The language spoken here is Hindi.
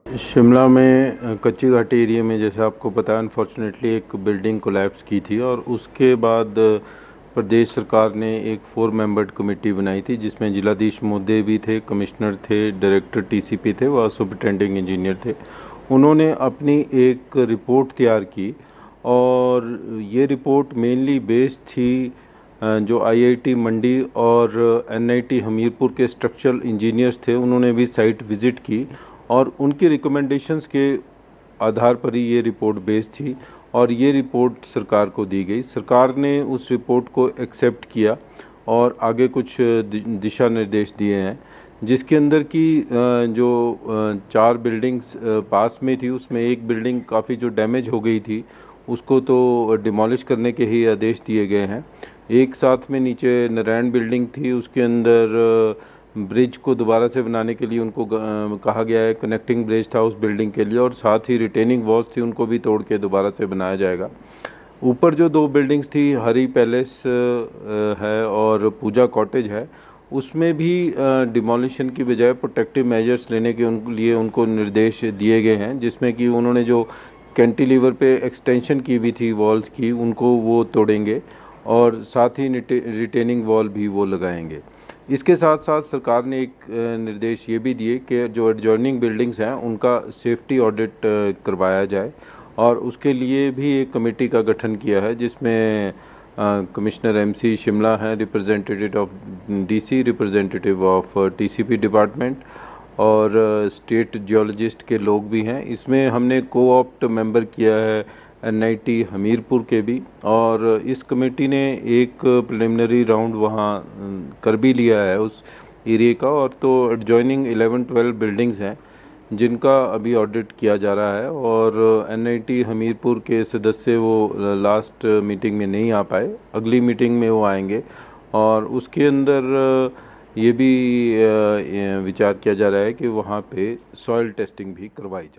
शिमला में कच्ची घाटी एरिया में जैसे आपको पता है अनफॉर्चुनेटली एक बिल्डिंग कोलैप्स की थी और उसके बाद प्रदेश सरकार ने एक 4 मेंबर्ड कमेटी बनाई थी जिसमें जिलाधीश महोदय भी थे, कमिश्नर थे, डायरेक्टर टीसीपी थे व सुपरिटेंडिंग इंजीनियर थे। उन्होंने अपनी एक रिपोर्ट तैयार की और ये रिपोर्ट मेनली बेस्ड थी जो आईआईटी मंडी और एनआईटी हमीरपुर के स्ट्रक्चरल इंजीनियर्स थे, उन्होंने भी साइट विज़िट की और उनकी रिकमेंडेशंस के आधार पर ही ये रिपोर्ट बेस्ड थी और ये रिपोर्ट सरकार को दी गई। सरकार ने उस रिपोर्ट को एक्सेप्ट किया और आगे कुछ दिशा निर्देश दिए हैं, जिसके अंदर की जो 4 बिल्डिंग्स पास में थी उसमें एक बिल्डिंग काफ़ी जो डैमेज हो गई थी उसको तो डिमोलिश करने के ही आदेश दिए गए हैं। एक साथ में नीचे नारायण बिल्डिंग थी, उसके अंदर ब्रिज को दोबारा से बनाने के लिए उनको कहा गया है, कनेक्टिंग ब्रिज था उस बिल्डिंग के लिए और साथ ही रिटेनिंग वॉल्स थी उनको भी तोड़ के दोबारा से बनाया जाएगा। ऊपर जो 2 बिल्डिंग्स थी, हरी पैलेस है और पूजा कॉटेज है, उसमें भी डिमोलिशन की बजाय प्रोटेक्टिव मेजर्स लेने के लिए उनको निर्देश दिए गए हैं, जिसमें कि उन्होंने जो कैंटिलीवर पे एक्सटेंशन की हुई थी वॉल्स की उनको वो तोड़ेंगे और साथ ही रिटेनिंग वॉल भी वो लगाएंगे। इसके साथ साथ सरकार ने एक निर्देश ये भी दिए कि जो एडजॉइनिंग बिल्डिंग्स हैं उनका सेफ्टी ऑडिट करवाया जाए और उसके लिए भी एक कमेटी का गठन किया है जिसमें कमिश्नर एमसी शिमला हैं, representative of DC, representative of TCP department और स्टेट जियोलॉजिस्ट के लोग भी हैं। इसमें हमने को-ऑप्ट मेंबर किया है एनआईटी हमीरपुर के भी और इस कमेटी ने एक प्रिलिमिनरी राउंड वहाँ कर भी लिया है उस एरिया का और तो एडजॉइनिंग 11-12 बिल्डिंग्स हैं जिनका अभी ऑडिट किया जा रहा है और एनआईटी हमीरपुर के सदस्य वो लास्ट मीटिंग में नहीं आ पाए, अगली मीटिंग में वो आएंगे और उसके अंदर ये भी विचार किया जा रहा है कि वहाँ पे सॉइल टेस्टिंग भी करवाई जाए।